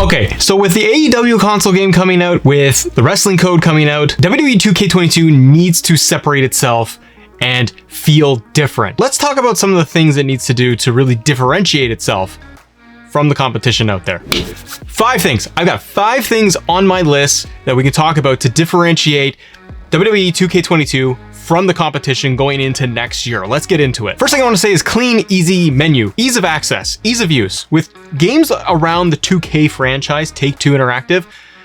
Okay, so with the AEW console game coming out, with the wrestling code coming out, WWE 2K22 needs to separate itself and feel different. Let's talk about some of the things it needs to do to really differentiate itself from the competition out there. 5 things. I've got 5 things on my list that we can talk about to differentiate WWE 2K22 from the competition going into next year. Let's get into it. First thing I want to say is clean, easy menu, ease of access, ease of use. With games around the 2K franchise, Take-Two Interactive,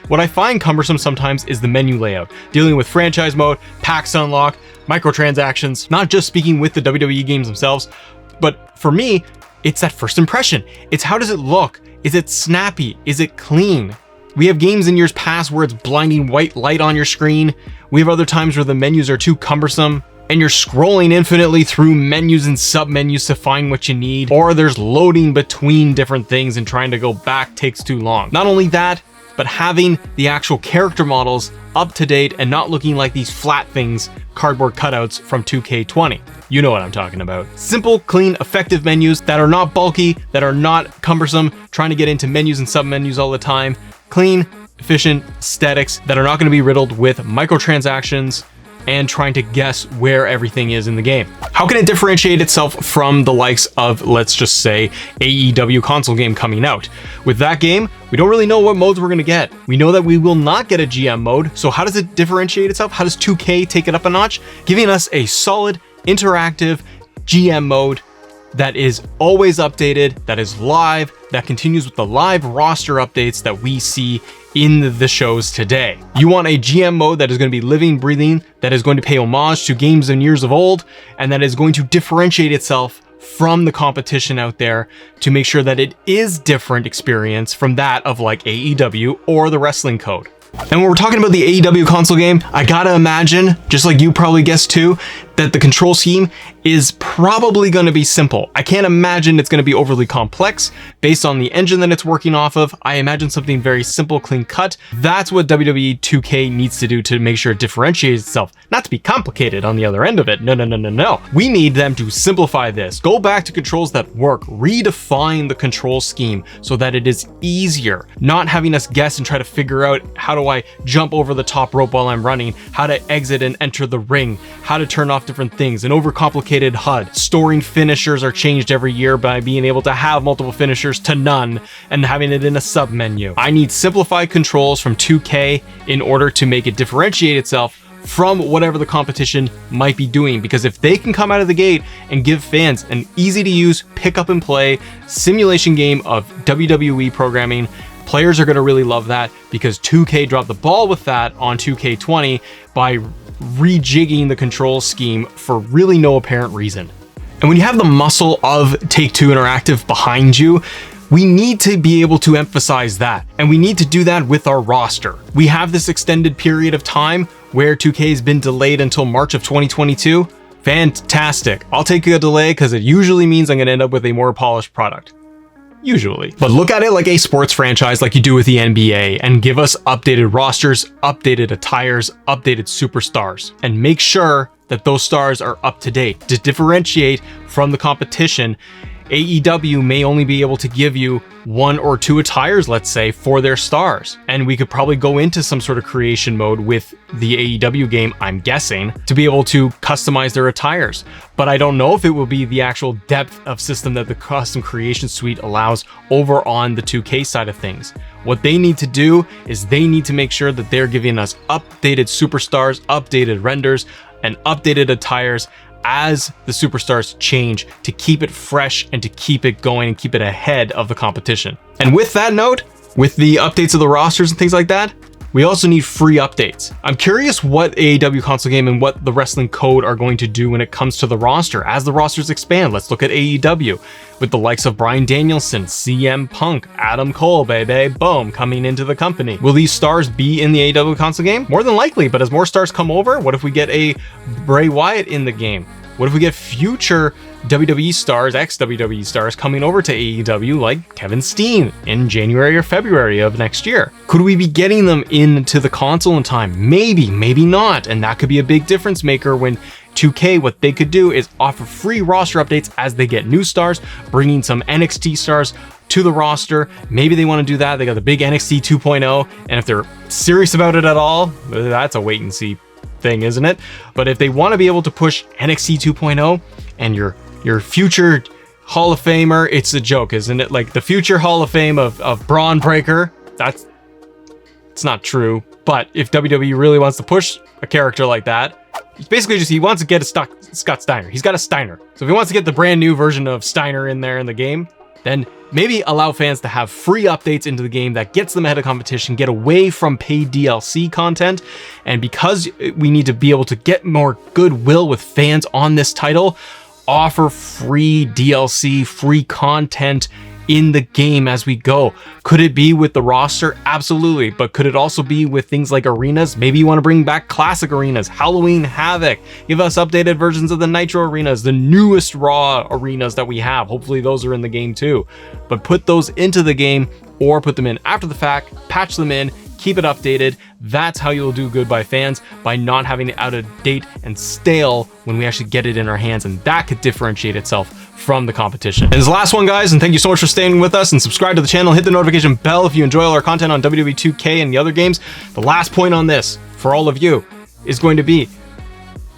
what I find cumbersome sometimes is the menu layout, dealing with franchise mode, packs to unlock, microtransactions, not just speaking with the WWE games themselves, but for me, it's that first impression. It's how does it look? Is it snappy? Is it clean? We have games in years past where it's blinding white light on your screen. We have other times where the menus are too cumbersome and you're scrolling infinitely through menus and sub-menus to find what you need, or there's loading between different things and trying to go back takes too long. Not only that, but having the actual character models up to date and not looking like these flat things, cardboard cutouts from 2K20. You know what I'm talking about. Simple, clean, effective menus that are not bulky, that are not cumbersome, trying to get into menus and sub-menus all the time. Clean, efficient aesthetics that are not going to be riddled with microtransactions and trying to guess where everything is in the game. How can it differentiate itself from the likes of, let's just say, AEW console game coming out? With that game, we don't really know what modes we're going to get. We know that we will not get a GM mode, so how does it differentiate itself? How does 2K take it up a notch? Giving us a solid, interactive GM mode that is always updated, that is live, that continues with the live roster updates that we see in the shows today. You want a GM mode that is going to be living, breathing, that is going to pay homage to games and years of old, and that is going to differentiate itself from the competition out there to make sure that it is different experience from that of like AEW or the wrestling code. And when we're talking about the AEW console game, I gotta imagine, just like you probably guessed too, that the control scheme is probably going to be simple. I can't imagine it's going to be overly complex based on the engine that it's working off of. I imagine something very simple, clean cut. That's what WWE 2K needs to do to make sure it differentiates itself. Not to be complicated on the other end of it. No. We need them to simplify this. Go back to controls that work. Redefine the control scheme so that it is easier. Not having us guess and try to figure out how do I jump over the top rope while I'm running, how to exit and enter the ring, how to turn off different things, an overcomplicated HUD. Storing finishers are changed every year by being able to have multiple finishers to none and having it in a sub menu. I need simplified controls from 2K in order to make it differentiate itself from whatever the competition might be doing, because if they can come out of the gate and give fans an easy to use pick up and play simulation game of WWE programming, players are going to really love that, because 2K dropped the ball with that on 2K20 by rejigging the control scheme for really no apparent reason. And when you have the muscle of Take-Two Interactive behind you, we need to be able to emphasize that. And we need to do that with our roster. We have this extended period of time where 2K has been delayed until March of 2022. Fantastic. I'll take a delay because it usually means I'm going to end up with a more polished product. Usually. But look at it like a sports franchise like you do with the NBA and give us updated rosters, updated attires, updated superstars, and make sure that those stars are up to date. To differentiate from the competition, AEW may only be able to give you 1 or 2 attires, let's say, for their stars. And we could probably go into some sort of creation mode with the AEW game, I'm guessing, to be able to customize their attires. But I don't know if it will be the actual depth of system that the custom creation suite allows over on the 2K side of things. What they need to do is they need to make sure that they're giving us updated superstars, updated renders, and updated attires as the superstars change, to keep it fresh and to keep it going and keep it ahead of the competition. And with that note, with the updates of the rosters and things like that, we also need free updates. I'm curious what AEW console game and what the wrestling code are going to do when it comes to the roster. As the rosters expand, let's look at AEW with the likes of Bryan Danielson, CM Punk, Adam Cole, baby, boom, coming into the company. Will these stars be in the AEW console game? More than likely, but as more stars come over, what if we get a Bray Wyatt in the game? What if we get future WWE stars, ex-WWE stars coming over to AEW like Kevin Steen in January or February of next year? Could we be getting them into the console in time? Maybe, maybe not. And that could be a big difference maker when 2K, what they could do is offer free roster updates as they get new stars, bringing some NXT stars to the roster. Maybe they want to do that. They got the big NXT 2.0, and if they're serious about it at all, that's a wait and see thing, isn't it? But if they want to be able to push NXT 2.0 and your future Hall of Famer, it's a joke, isn't it? Like the future Hall of Fame of Braun Breaker, it's not true. But if WWE really wants to push a character like that, it's basically just he wants to get a Scott Steiner. He's got a Steiner. So if he wants to get the brand new version of Steiner in there in the game, then maybe allow fans to have free updates into the game that gets them ahead of competition, get away from paid DLC content. And because we need to be able to get more goodwill with fans on this title, offer free DLC, free content in the game as we go. Could it be with the roster? Absolutely. But could it also be with things like arenas? Maybe you want to bring back classic arenas, Halloween Havoc, give us updated versions of the Nitro arenas, the newest Raw arenas that we have. Hopefully those are in the game too. But put those into the game or put them in after the fact, patch them in, keep it updated. That's how you'll do good by fans, by not having it out of date and stale when we actually get it in our hands, and that could differentiate itself from the competition. And this is the last one, guys, and thank you so much for staying with us, and subscribe to the channel, hit the notification bell if you enjoy all our content on WWE 2K and the other games. The last point on this for all of you is going to be,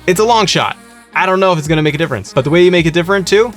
it's a long shot. I don't know if it's going to make a difference, but the way you make it different too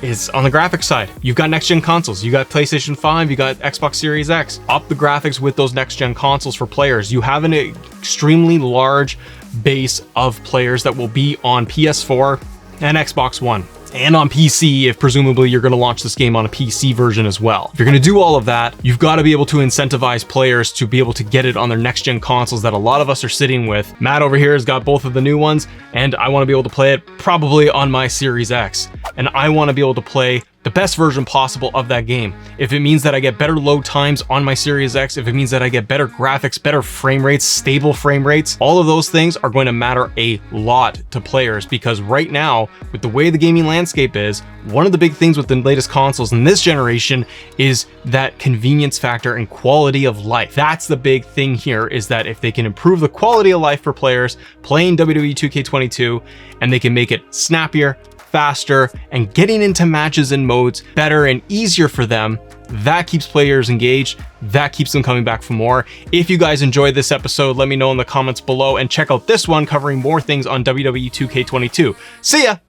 is on the graphics side. You've got next-gen consoles, you got PlayStation 5, you got Xbox Series X. Up the graphics with those next-gen consoles for players. You have an extremely large base of players that will be on PS4 and Xbox One, and on PC if presumably you're going to launch this game on a PC version as well. If you're going to do all of that, you've got to be able to incentivize players to be able to get it on their next-gen consoles that a lot of us are sitting with. Matt over here has got both of the new ones, and I want to be able to play it probably on my Series X. And I want to be able to play the best version possible of that game. If it means that I get better load times on my Series X, if it means that I get better graphics, better frame rates, stable frame rates, all of those things are going to matter a lot to players, because right now, with the way the gaming landscape is, one of the big things with the latest consoles in this generation is that convenience factor and quality of life. That's the big thing here, is that if they can improve the quality of life for players playing WWE 2K22, and they can make it snappier, faster, and getting into matches and modes better and easier for them, that keeps players engaged, that keeps them coming back for more. If you guys enjoyed this episode, let me know in the comments below, and check out this one covering more things on WWE 2K22. See ya!